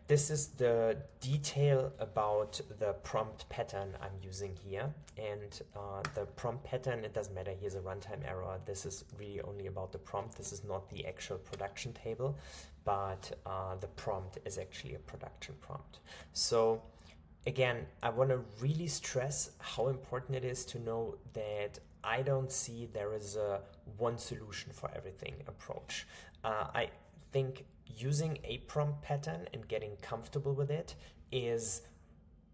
this is the detail about the prompt pattern I'm using here. And the prompt pattern, it doesn't matter, here's a runtime error. This is really only about the prompt. This is not the actual production table, but the prompt is actually a production prompt. So again, I want to really stress how important it is to know that I don't see there is a one solution for everything approach. I think using a prompt pattern and getting comfortable with it is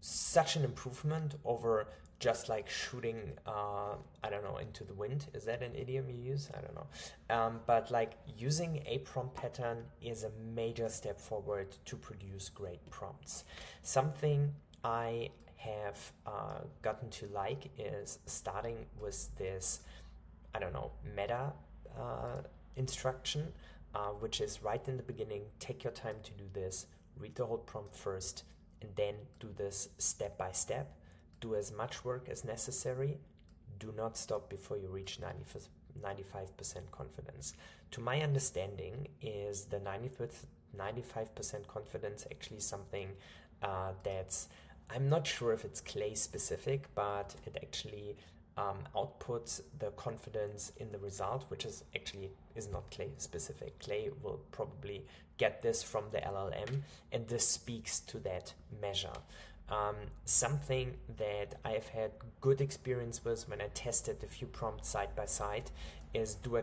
such an improvement over just like shooting, I don't know, into the wind. Is that an idiom you use? I don't know. But like using a prompt pattern is a major step forward to produce great prompts. Something I have gotten to like is starting with this, I don't know, meta instruction, which is right in the beginning. Take your time to do this, read the whole prompt first, and then do this step by step. Do as much work as necessary. Do not stop before you reach 95% confidence. To my understanding, is the 95% confidence actually something that's, I'm not sure if it's Clay specific, but it actually outputs the confidence in the result, which is actually is not Clay specific. Clay will probably get this from the LLM, and this speaks to that measure. Something that I've had good experience with when I tested a few prompts side by side is do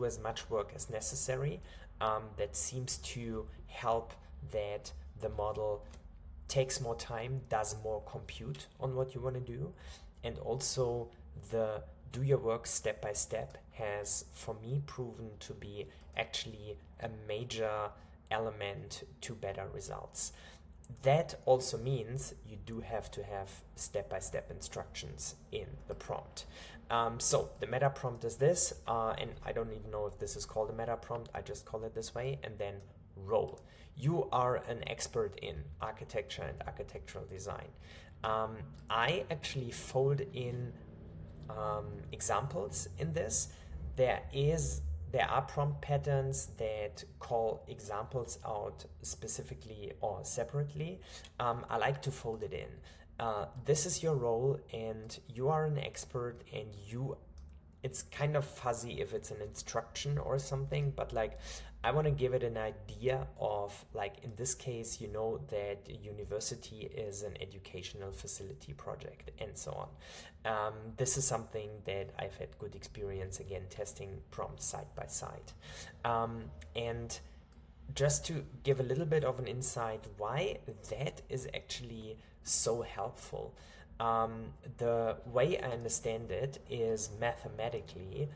as much work as necessary. That seems to help that the model takes more time, does more compute on what you want to do, and also the do your work step by step has, for me, proven to be actually a major element to better results. That also means you do have to have step-by-step instructions in the prompt. So the meta prompt is this, and I don't even know if this is called a meta prompt, I just call it this way, and then role. You are an expert in architecture and architectural design. I actually fold in examples in this. There are prompt patterns that call examples out specifically or separately. I like to fold it in. This is your role and you are an expert, and it's kind of fuzzy if it's an instruction or something, but like I want to give it an idea of, like, in this case, you know that university is an educational facility project and so on. This is something that I've had good experience, again, testing prompts side by side. And just to give a little bit of an insight why that is actually so helpful. The way I understand it is mathematically,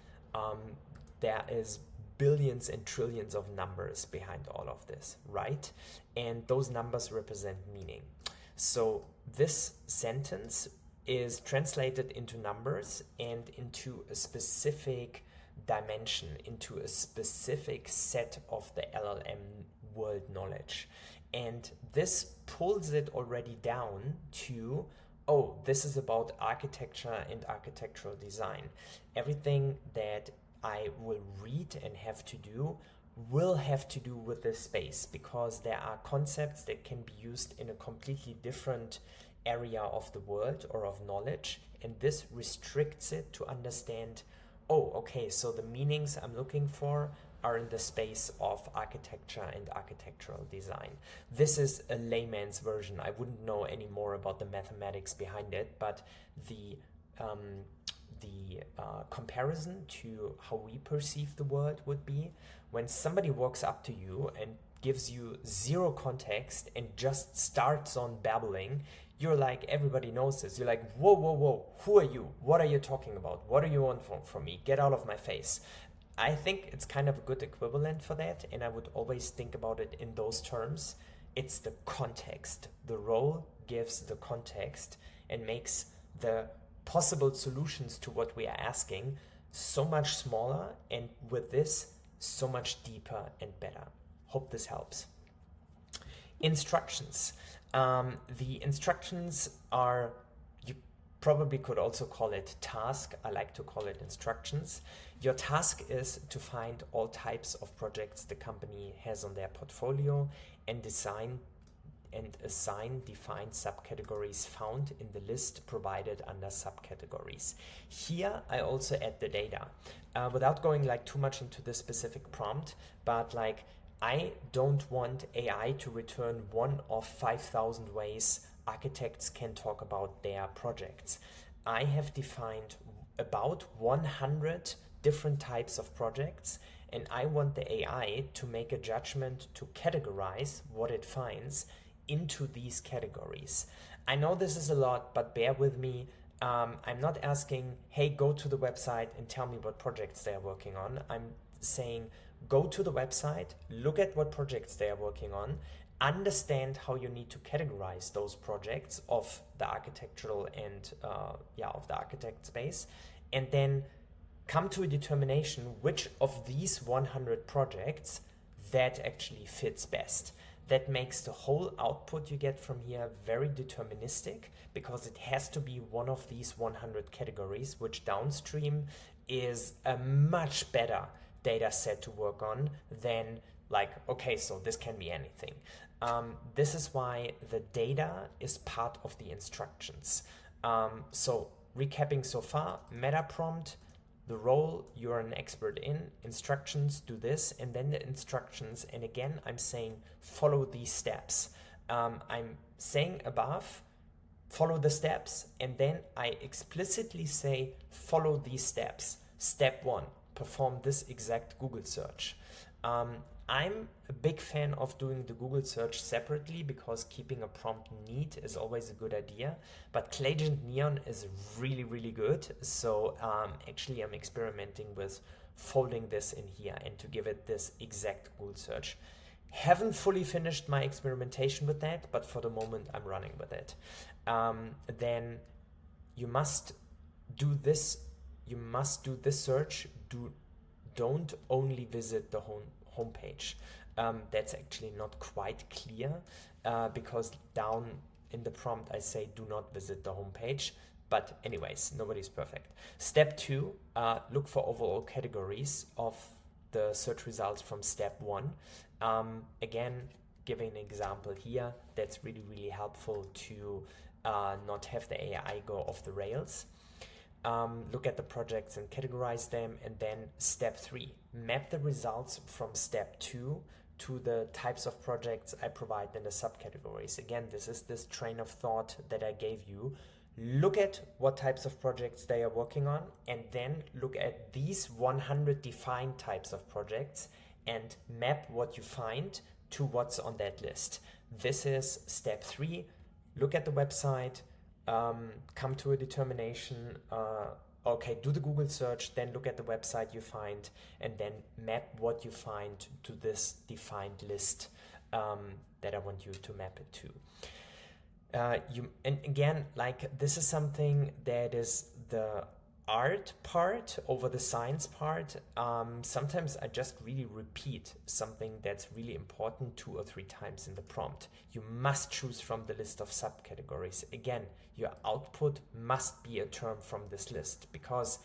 there is billions and trillions of numbers behind all of this, right? And those numbers represent meaning. So this sentence is translated into numbers and into a specific dimension, into a specific set of the LLM world knowledge. And this pulls it already down to, oh, this is about architecture and architectural design. Everything that I will read and have to do will have to do with this space, because there are concepts that can be used in a completely different area of the world or of knowledge, and this restricts it to understand, oh, okay, so the meanings I'm looking for are in the space of architecture and architectural design. This is a layman's version. I wouldn't know any more about the mathematics behind it, but the comparison to how we perceive the world would be when somebody walks up to you and gives you zero context and just starts on babbling. You're like, everybody knows this. You're like, whoa, whoa, whoa, who are you? What are you talking about? What do you want from me? Get out of my face. I think it's kind of a good equivalent for that, and I would always think about it in those terms. It's the context. The role gives the context and makes the possible solutions to what we are asking so much smaller, and with this, so much deeper and better. Hope this helps. Instructions. The instructions are, you probably could also call it task. I like to call it instructions. Your task is to find all types of projects the company has on their portfolio and design and assign defined subcategories found in the list provided under subcategories. Here I also add the data without going like too much into the specific prompt, but like I don't want AI to return one of 5,000 ways architects can talk about their projects. I have defined about 100 different types of projects, and I want the AI to make a judgment to categorize what it finds into these categories. I know this is a lot, but bear with me. I'm not asking, hey, go to the website and tell me what projects they're working on. I'm saying, go to the website, look at what projects they are working on, understand how you need to categorize those projects of the architectural and of the architect space, and then come to a determination which of these 100 projects that actually fits best. That makes the whole output you get from here very deterministic, because it has to be one of these 100 categories, which downstream is a much better data set to work on than like, okay, so this can be anything. This is why the data is part of the instructions. So recapping so far, meta prompt, the role you're an expert in, instructions, do this, and then the instructions, and again, I'm saying follow these steps. I'm saying above, follow the steps, and then I explicitly say follow these steps. Step 1, perform this exact Google search. I'm a big fan of doing the Google search separately, because keeping a prompt neat is always a good idea, but Clagent Neon is really, really good. So actually I'm experimenting with folding this in here and to give it this exact Google search. Haven't fully finished my experimentation with that, but for the moment I'm running with it. Then you must do this. You must do this search. Don't only visit the homepage. That's actually not quite clear, because down in the prompt I say do not visit the homepage. But anyways, nobody's perfect. Step 2, look for overall categories of the search results from step 1. Again, giving an example here, that's really, really helpful to not have the AI go off the rails. Look at the projects and categorize them. And then step 3, map the results from step 2 to the types of projects I provide in the subcategories. Again, this is this train of thought that I gave you. Look at what types of projects they are working on, and then look at these 100 defined types of projects and map what you find to what's on that list. This is step 3. Look at the website, come to a determination, okay, do the Google search, then look at the website you find, and then map what you find to this defined list that I want you to map it to. And again, like, this is something that is the art part over the science part. Sometimes I just really repeat something that's really important 2 or 3 times in the prompt. You must choose from the list of subcategories. Again, your output must be a term from this list, because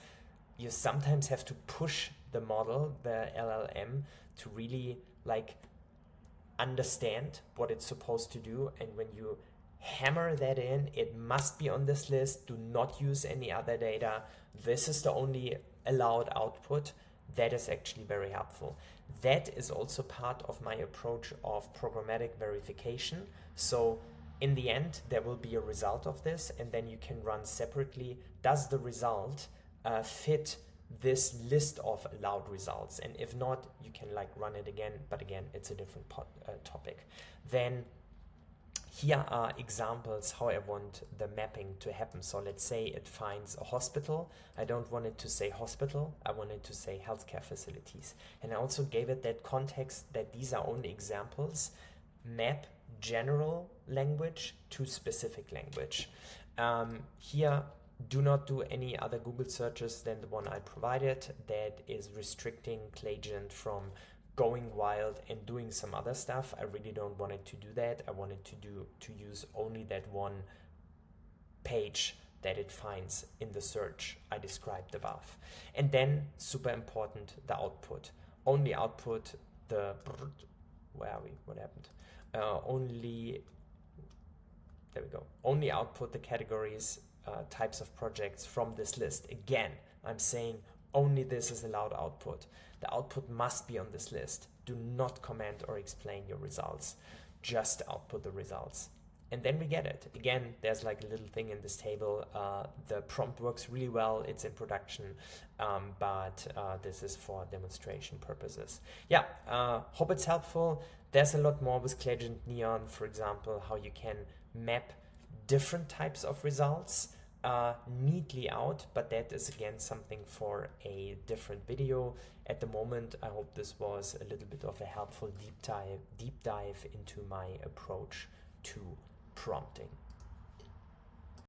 you sometimes have to push the model, the LLM, to really like understand what it's supposed to do. And when you hammer that in, it must be on this list, do not use any other data, this is the only allowed output. That is actually very helpful. That is also part of my approach of programmatic verification. So in the end, there will be a result of this, and then you can run separately, does the result fit this list of allowed results? And if not, you can like run it again, but again, it's a different topic. Then here are examples how I want the mapping to happen. So let's say it finds a hospital. I don't want it to say hospital. I want it to say healthcare facilities. And I also gave it that context that these are only examples. Map general language to specific language. Here, do not do any other Google searches than the one I provided that is restricting Clagent from going wild and doing some other stuff. I really don't want it to do that. I want it to use only that one page that it finds in the search I described above. And then, super important, the output. Only output the, where are we? What happened? Only there we go. Only output the categories, types of projects from this list. Again, I'm saying only this is allowed output. The output must be on this list. Do not comment or explain your results. Just output the results. And then we get it. Again, there's like a little thing in this table. The prompt works really well. It's in production, but this is for demonstration purposes. Yeah, hope it's helpful. There's a lot more with Clegent Neon, for example, how you can map different types of results neatly out, but that is again something for a different video. At the moment, I hope this was a little bit of a helpful deep dive into my approach to prompting.